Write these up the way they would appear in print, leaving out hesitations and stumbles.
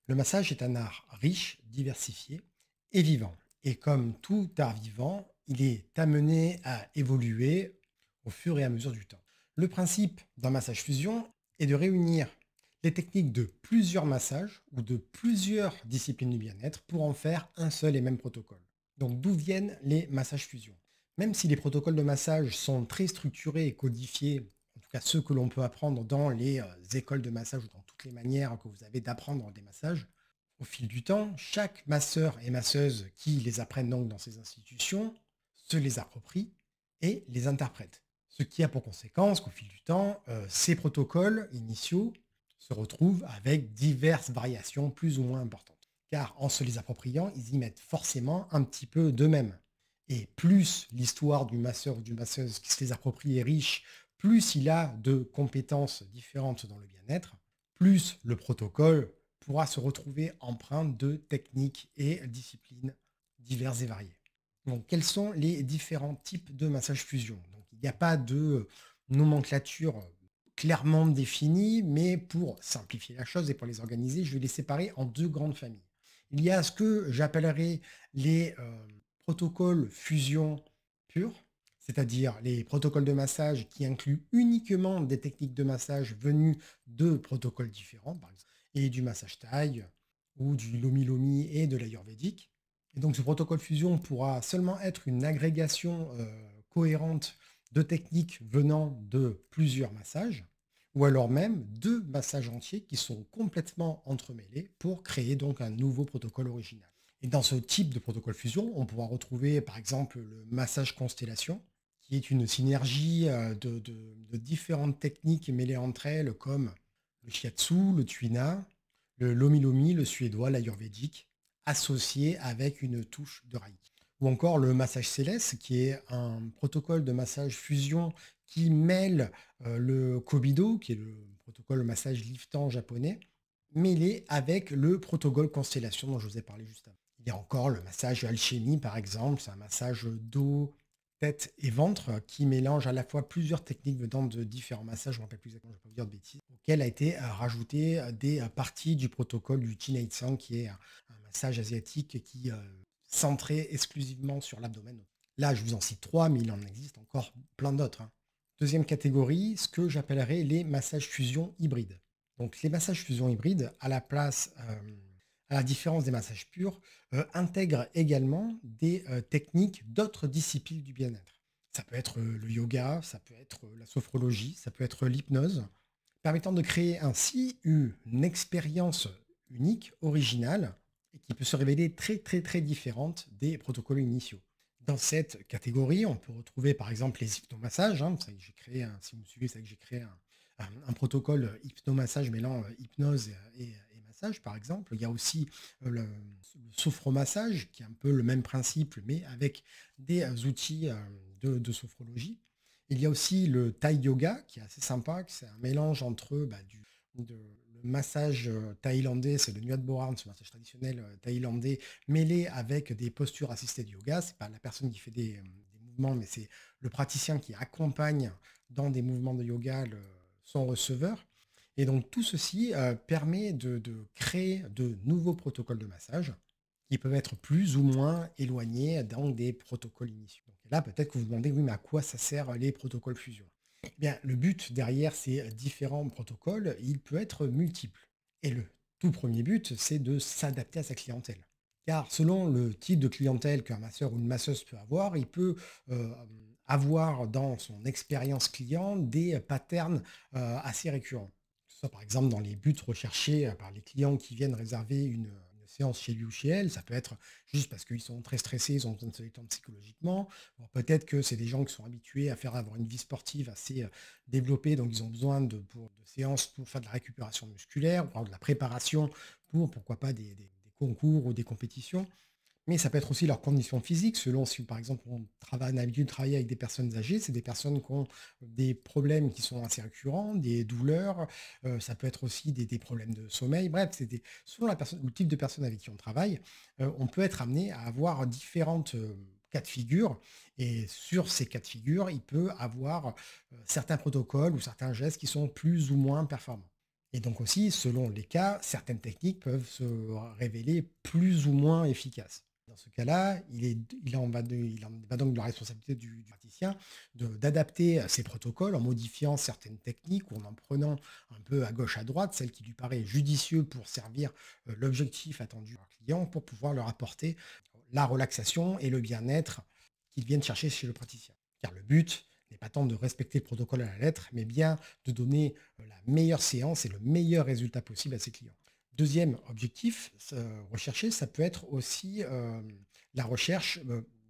Le massage est un art riche, diversifié et vivant. Et comme tout art vivant, il est amené à évoluer au fur et à mesure du temps. Le principe d'un massage fusion est de réunir les techniques de plusieurs massages ou de plusieurs disciplines du bien-être pour en faire un seul et même protocole. Donc d'où viennent les massages fusion? Même si les protocoles de massage sont très structurés et codifiés, en tout cas ceux que l'on peut apprendre dans les écoles de massage ou dans toutes les manières que vous avez d'apprendre des massages, au fil du temps, chaque masseur et masseuse qui les apprennent donc dans ces institutions se les approprie et les interprète. Ce qui a pour conséquence qu'au fil du temps, ces protocoles initiaux se retrouvent avec diverses variations plus ou moins importantes. Car en se les appropriant, ils y mettent forcément un petit peu d'eux-mêmes. Et plus l'histoire du masseur ou d'une masseuse qui se les approprie est riche, plus il a de compétences différentes dans le bien-être, plus le protocole pourra se retrouver empreint de techniques et disciplines diverses et variées. Donc, quels sont les différents types de massage fusion? Donc, il n'y a pas de nomenclature clairement définie, mais pour simplifier la chose et pour les organiser, je vais les séparer en deux grandes familles. Il y a ce que j'appellerais les protocoles fusion purs, c'est-à-dire les protocoles de massage qui incluent uniquement des techniques de massage venues de protocoles différents, par exemple, et du massage thaï ou du lomi lomi et de l'ayurvédique. Et donc ce protocole fusion pourra seulement être une agrégation cohérente de techniques venant de plusieurs massages, ou alors même deux massages entiers qui sont complètement entremêlés pour créer donc un nouveau protocole original. Et dans ce type de protocole fusion, on pourra retrouver par exemple le massage constellation, qui est une synergie de différentes techniques mêlées entre elles, comme le shiatsu, le tuina, le lomi lomi, le suédois, l'ayurvédique, associé avec une touche de reiki. Ou encore le massage céleste, qui est un protocole de massage fusion qui mêle le Kobido, qui est le protocole de massage liftant japonais, mêlé avec le protocole constellation dont je vous ai parlé juste avant. Il y a encore le massage alchimie, par exemple, c'est un massage dos, tête et ventre qui mélange à la fois plusieurs techniques venant de différents massages, je ne me rappelle plus exactement, je ne vais pas vous dire de bêtises, auquel a été rajouté des parties du protocole du Jin Sang, qui est un massage asiatique qui centré exclusivement sur l'abdomen. Là, je vous en cite trois, mais il en existe encore plein d'autres, hein. Deuxième catégorie, ce que j'appellerais les massages fusion hybrides. Donc, les massages fusion hybrides, à la place, à la différence des massages purs, intègrent également des techniques d'autres disciplines du bien-être. Ça peut être le yoga, ça peut être la sophrologie, ça peut être l'hypnose, permettant de créer ainsi une expérience unique, originale, et qui peut se révéler très très très différente des protocoles initiaux. Dans cette catégorie, on peut retrouver par exemple les hypnomassages, hein. C'est vrai que j'ai créé si vous me suivez, c'est vrai que j'ai créé un protocole hypnomassage mêlant hypnose et massage, par exemple. Il y a aussi le sophromassage, qui est un peu le même principe, mais avec des outils de sophrologie. Il y a aussi le Thai yoga qui est assez sympa, que c'est un mélange entre le massage thaïlandais, c'est le Nuat Boran, ce massage traditionnel thaïlandais, mêlé avec des postures assistées de yoga. C'est pas la personne qui fait des mouvements, mais c'est le praticien qui accompagne dans des mouvements de yoga son receveur. Et donc tout ceci permet de créer de nouveaux protocoles de massage qui peuvent être plus ou moins éloignés dans des protocoles initiaux. Donc là, peut-être que vous vous demandez, oui, mais à quoi ça sert les protocoles fusion? Eh bien, le but derrière ces différents protocoles, il peut être multiple. Et le tout premier but, c'est de s'adapter à sa clientèle. Car selon le type de clientèle qu'un masseur ou une masseuse peut avoir, il peut euh, avoir dans son expérience client des patterns assez récurrents. Que ce soit par exemple dans les buts recherchés par les clients qui viennent réserver une séance chez lui ou chez elle. Ça peut être juste parce qu'ils sont très stressés, ils ont besoin de se détendre psychologiquement. Bon, peut-être que c'est des gens qui sont habitués à faire avoir une vie sportive assez développée, donc ils ont besoin de séances pour faire de la récupération musculaire, ou alors de la préparation pour, pourquoi pas, des concours ou des compétitions. Mais ça peut être aussi leurs conditions physiques, selon si, par exemple, on a l'habitude de travailler avec des personnes âgées, c'est des personnes qui ont des problèmes qui sont assez récurrents, des douleurs, ça peut être aussi des problèmes de sommeil. Bref, selon la personne, le type de personne avec qui on travaille, on peut être amené à avoir différentes cas de figure. Et sur ces cas de figure, il peut avoir certains protocoles ou certains gestes qui sont plus ou moins performants. Et donc aussi, selon les cas, certaines techniques peuvent se révéler plus ou moins efficaces. Dans ce cas-là, il en va donc de la responsabilité du praticien d'adapter ses protocoles en modifiant certaines techniques ou en prenant un peu à gauche, à droite, celle qui lui paraît judicieux pour servir l'objectif attendu par le client pour pouvoir leur apporter la relaxation et le bien-être qu'ils viennent chercher chez le praticien. Car le but n'est pas tant de respecter le protocole à la lettre, mais bien de donner la meilleure séance et le meilleur résultat possible à ses clients. Deuxième objectif recherché, ça peut être aussi la recherche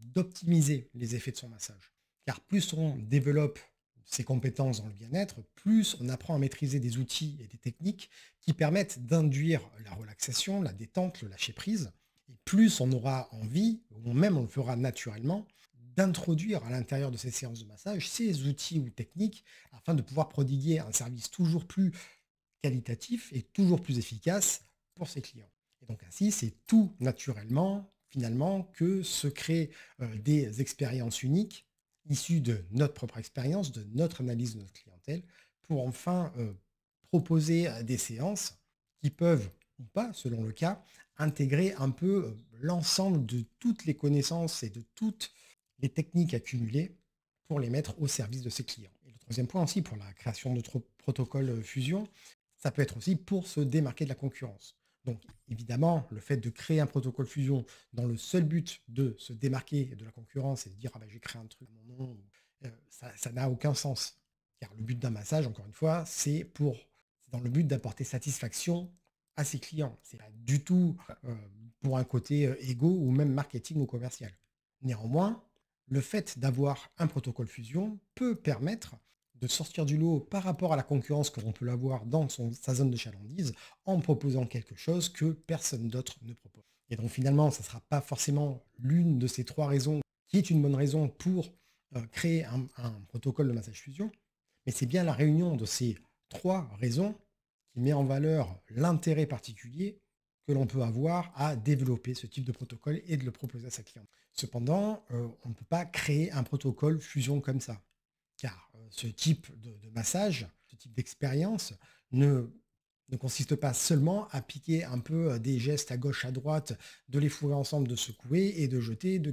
d'optimiser les effets de son massage. Car plus on développe ses compétences dans le bien-être, plus on apprend à maîtriser des outils et des techniques qui permettent d'induire la relaxation, la détente, le lâcher-prise. Et plus on aura envie, ou même on le fera naturellement, d'introduire à l'intérieur de ces séances de massage ces outils ou techniques afin de pouvoir prodiguer un service toujours plus qualitatif et toujours plus efficace pour ses clients. Et donc ainsi, c'est tout naturellement, finalement, que se créent des expériences uniques issues de notre propre expérience, de notre analyse de notre clientèle, pour enfin proposer des séances qui peuvent, ou pas, selon le cas, intégrer un peu l'ensemble de toutes les connaissances et de toutes les techniques accumulées pour les mettre au service de ses clients. Et le troisième point aussi, pour la création de protocoles fusion, ça peut être aussi pour se démarquer de la concurrence. Donc, évidemment, le fait de créer un protocole fusion dans le seul but de se démarquer de la concurrence et de dire ah ben, j'ai créé un truc à mon nom, ça n'a aucun sens. Car le but d'un massage, encore une fois, c'est dans le but d'apporter satisfaction à ses clients. C'est pas du tout pour un côté égo ou même marketing ou commercial. Néanmoins, le fait d'avoir un protocole fusion peut permettre de sortir du lot par rapport à la concurrence que l'on peut avoir dans sa zone de chalandise en proposant quelque chose que personne d'autre ne propose. Et donc finalement, ça ne sera pas forcément l'une de ces trois raisons qui est une bonne raison pour créer un protocole de massage fusion, mais c'est bien la réunion de ces trois raisons qui met en valeur l'intérêt particulier que l'on peut avoir à développer ce type de protocole et de le proposer à sa cliente. Cependant, on ne peut pas créer un protocole fusion comme ça. Car ce type de massage, ce type d'expérience ne, ne consiste pas seulement à piquer un peu des gestes à gauche, à droite, de les fourrer ensemble, de secouer et de jeter, et de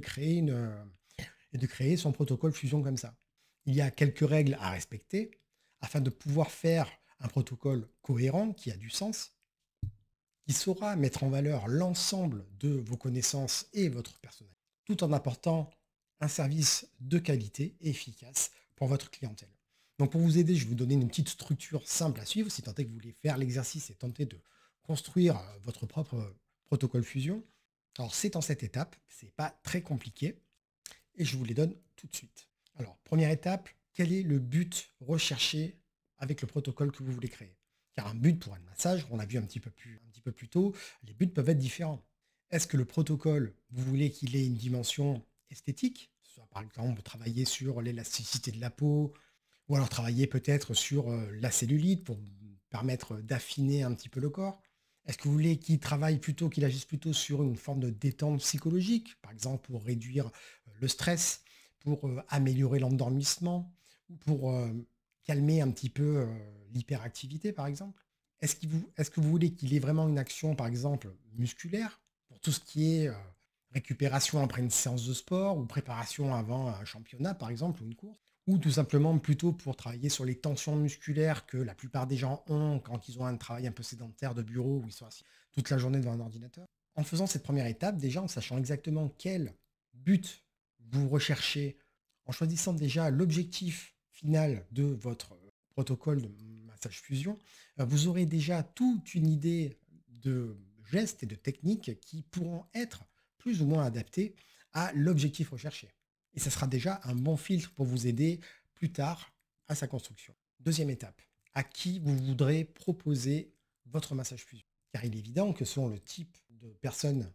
créer son protocole fusion comme ça. Il y a quelques règles à respecter afin de pouvoir faire un protocole cohérent qui a du sens, qui saura mettre en valeur l'ensemble de vos connaissances et votre personnalité, tout en apportant un service de qualité et efficace pour votre clientèle. Donc pour vous aider, je vais vous donner une petite structure simple à suivre, si tant est que vous voulez faire l'exercice et tenter de construire votre propre protocole fusion. Alors c'est en cette étape, c'est pas très compliqué, et je vous les donne tout de suite. Alors première étape, quel est le but recherché avec le protocole que vous voulez créer? Car un but pour un massage, on l'a vu un petit peu plus tôt, les buts peuvent être différents. Est-ce que le protocole, vous voulez qu'il ait une dimension esthétique, soit par exemple travailler sur l'élasticité de la peau, ou alors travailler peut-être sur la cellulite pour permettre d'affiner un petit peu le corps? Est-ce que vous voulez qu'il agisse plutôt sur une forme de détente psychologique, par exemple pour réduire le stress, pour améliorer l'endormissement, ou pour calmer un petit peu l'hyperactivité, par exemple? Est-ce que vous voulez qu'il ait vraiment une action, par exemple, musculaire, pour tout ce qui est récupération après une séance de sport ou préparation avant un championnat, par exemple, ou une course? Ou tout simplement plutôt pour travailler sur les tensions musculaires que la plupart des gens ont quand ils ont un travail un peu sédentaire de bureau où ils sont assis toute la journée devant un ordinateur? En faisant cette première étape, déjà en sachant exactement quel but vous recherchez, en choisissant déjà l'objectif final de votre protocole de massage fusion, vous aurez déjà toute une idée de gestes et de techniques qui pourront être plus ou moins adaptés à l'objectif recherché. Et ça sera déjà un bon filtre pour vous aider plus tard à sa construction. Deuxième étape, à qui vous voudrez proposer votre massage fusion. Car il est évident que selon le type de personne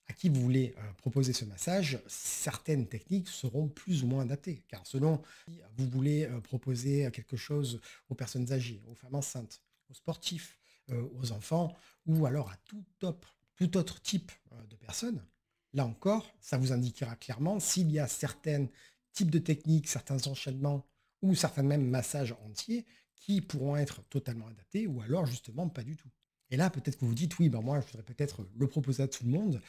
à qui vous voulez proposer ce massage, certaines techniques seront plus ou moins adaptées. Car selon si vous voulez proposer quelque chose aux personnes âgées, aux femmes enceintes, aux sportifs, aux enfants, ou alors à tout autre type de personnes, là encore, ça vous indiquera clairement s'il y a certains types de techniques, certains enchaînements ou certains même massages entiers qui pourront être totalement adaptés ou alors justement pas du tout. Et là, peut-être que vous vous dites, oui, ben moi, je voudrais peut-être le proposer à tout le monde.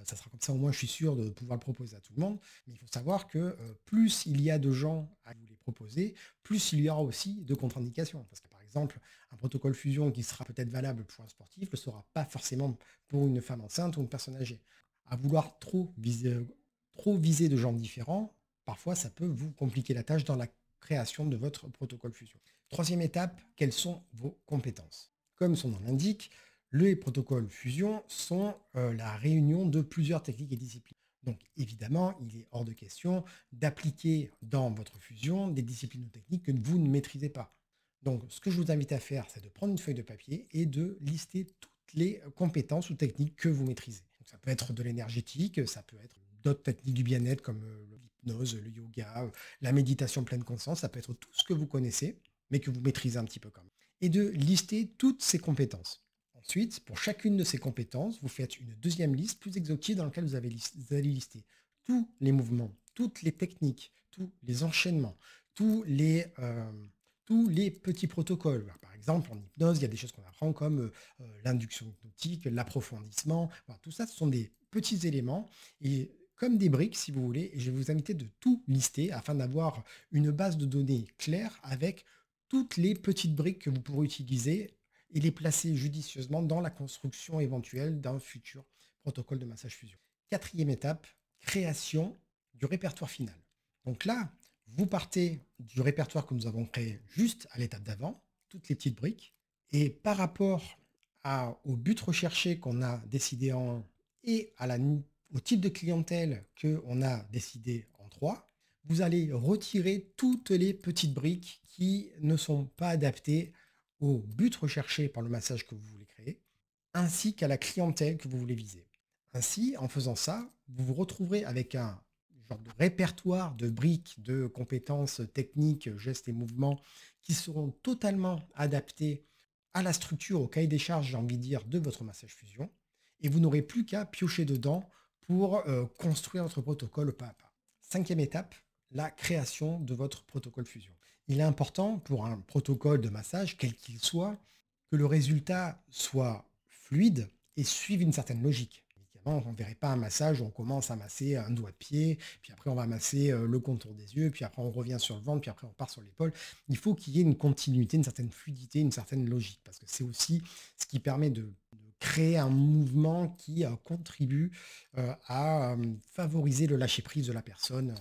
Ça sera comme ça, au moins, je suis sûr de pouvoir le proposer à tout le monde. Mais il faut savoir que plus il y a de gens à vous les proposer, plus il y aura aussi de contre-indications. Parce que par exemple, un protocole fusion qui sera peut-être valable pour un sportif ne le sera pas forcément pour une femme enceinte ou une personne âgée. À vouloir trop viser de gens différents, parfois ça peut vous compliquer la tâche dans la création de votre protocole fusion. Troisième étape, quelles sont vos compétences? Comme son nom l'indique, les protocoles fusion sont la réunion de plusieurs techniques et disciplines. Donc évidemment, il est hors de question d'appliquer dans votre fusion des disciplines ou techniques que vous ne maîtrisez pas. Donc ce que je vous invite à faire, c'est de prendre une feuille de papier et de lister toutes les compétences ou techniques que vous maîtrisez. Donc, ça peut être de l'énergétique, ça peut être d'autres techniques du bien-être comme l'hypnose, le yoga, la méditation pleine conscience, ça peut être tout ce que vous connaissez, mais que vous maîtrisez un petit peu quand même et de lister toutes ces compétences. Ensuite, pour chacune de ces compétences, vous faites une deuxième liste plus exhaustive dans laquelle vous allez lister tous les mouvements, toutes les techniques, tous les enchaînements, tous les, euh, tous les petits protocoles. Voilà, par exemple, en hypnose, il y a des choses qu'on apprend comme l'induction hypnotique, l'approfondissement. Voilà, tout ça, ce sont des petits éléments et comme des briques, si vous voulez, et je vais vous inviter de tout lister afin d'avoir une base de données claire avec toutes les petites briques que vous pourrez utiliser et les placer judicieusement dans la construction éventuelle d'un futur protocole de massage fusion. Quatrième étape, création du répertoire final. Donc là, vous partez du répertoire que nous avons créé juste à l'étape d'avant, toutes les petites briques, et par rapport au but recherché qu'on a décidé en 1 et au type de clientèle qu'on a décidé en 3, vous allez retirer toutes les petites briques qui ne sont pas adaptées au but recherché par le massage que vous voulez créer, ainsi qu'à la clientèle que vous voulez viser. Ainsi, en faisant ça, vous vous retrouverez avec un genre de répertoire de briques, de compétences techniques, gestes et mouvements qui seront totalement adaptés à la structure, au cahier des charges, j'ai envie de dire, de votre massage fusion. Et vous n'aurez plus qu'à piocher dedans pour construire votre protocole pas à pas. Cinquième étape, la création de votre protocole fusion. Il est important pour un protocole de massage, quel qu'il soit, que le résultat soit fluide et suive une certaine logique. Évidemment, on ne verrait pas un massage où on commence à masser un doigt de pied, puis après on va masser le contour des yeux, puis après on revient sur le ventre, puis après on part sur l'épaule. Il faut qu'il y ait une continuité, une certaine fluidité, une certaine logique, parce que c'est aussi ce qui permet de créer un mouvement qui contribue à favoriser le lâcher-prise de la personne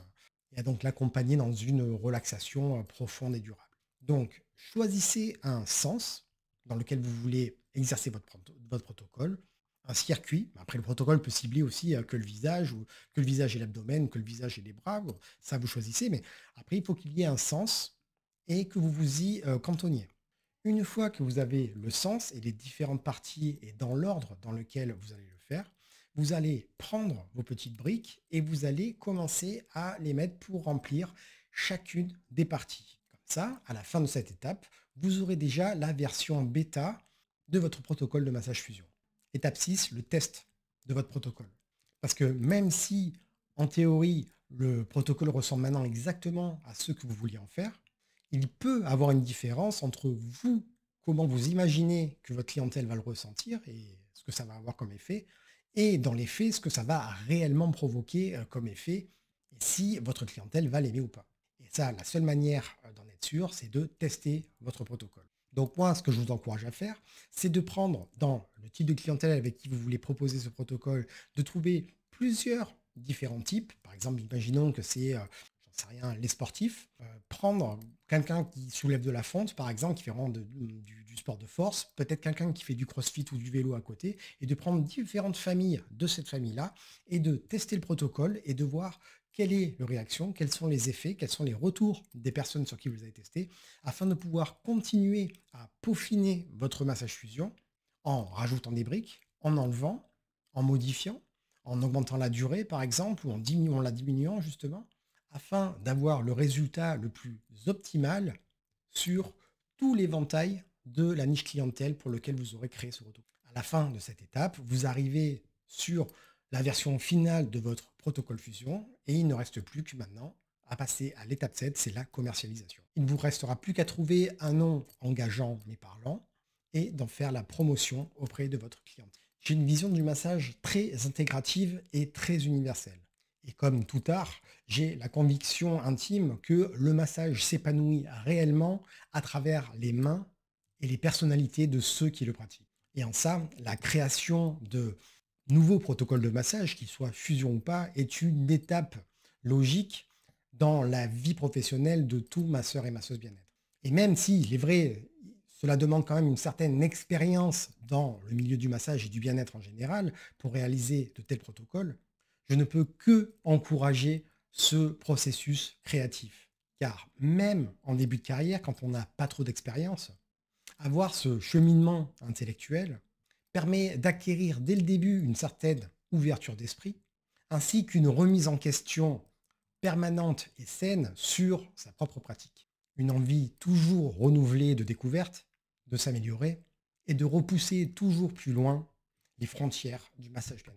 et à donc l'accompagner dans une relaxation profonde et durable. Donc, choisissez un sens dans lequel vous voulez exercer votre protocole, un circuit. Après, le protocole peut cibler aussi que le visage, ou que le visage et l'abdomen, ou que le visage et les bras. Bon, ça, vous choisissez. Mais après, il faut qu'il y ait un sens et que vous vous y cantonniez. Une fois que vous avez le sens et les différentes parties et dans l'ordre dans lequel vous allez le faire, vous allez prendre vos petites briques et vous allez commencer à les mettre pour remplir chacune des parties. Comme ça, à la fin de cette étape, vous aurez déjà la version bêta de votre protocole de massage fusion. Étape 6, le test de votre protocole. Parce que même si, en théorie, le protocole ressemble maintenant exactement à ce que vous vouliez en faire, il peut avoir une différence entre vous, comment vous imaginez que votre clientèle va le ressentir et ce que ça va avoir comme effet, et dans les faits, ce que ça va réellement provoquer comme effet, et si votre clientèle va l'aimer ou pas. Et ça, la seule manière d'en être sûr, c'est de tester votre protocole. Donc moi, ce que je vous encourage à faire, c'est de prendre dans le type de clientèle avec qui vous voulez proposer ce protocole, de trouver plusieurs différents types. Par exemple, imaginons que c'est j'en sais rien, les sportifs, prendre quelqu'un qui soulève de la fonte, par exemple, qui fait vraiment du sport de force, peut-être quelqu'un qui fait du crossfit ou du vélo à côté, et de prendre différentes familles de cette famille-là, et de tester le protocole et de voir quelle est leur réaction, quels sont les effets, quels sont les retours des personnes sur qui vous avez testé, afin de pouvoir continuer à peaufiner votre massage fusion en rajoutant des briques, en enlevant, en modifiant, en augmentant la durée, par exemple, ou en la diminuant, justement, afin d'avoir le résultat le plus optimal sur tout l'éventail de la niche clientèle pour lequel vous aurez créé ce retour. À la fin de cette étape, vous arrivez sur la version finale de votre protocole fusion et il ne reste plus que maintenant à passer à l'étape 7, c'est la commercialisation. Il ne vous restera plus qu'à trouver un nom engageant mais parlant et d'en faire la promotion auprès de votre clientèle. J'ai une vision du massage très intégrative et très universelle. Et comme tout art, j'ai la conviction intime que le massage s'épanouit réellement à travers les mains et les personnalités de ceux qui le pratiquent. Et en ça, la création de nouveaux protocoles de massage, qu'ils soient fusion ou pas, est une étape logique dans la vie professionnelle de tout masseur et masseuse bien-être. Et même si, il est vrai, cela demande quand même une certaine expérience dans le milieu du massage et du bien-être en général pour réaliser de tels protocoles, je ne peux que encourager ce processus créatif. Car même en début de carrière, quand on n'a pas trop d'expérience, avoir ce cheminement intellectuel permet d'acquérir dès le début une certaine ouverture d'esprit, ainsi qu'une remise en question permanente et saine sur sa propre pratique. Une envie toujours renouvelée de découverte, de s'améliorer et de repousser toujours plus loin les frontières du massage bien-être.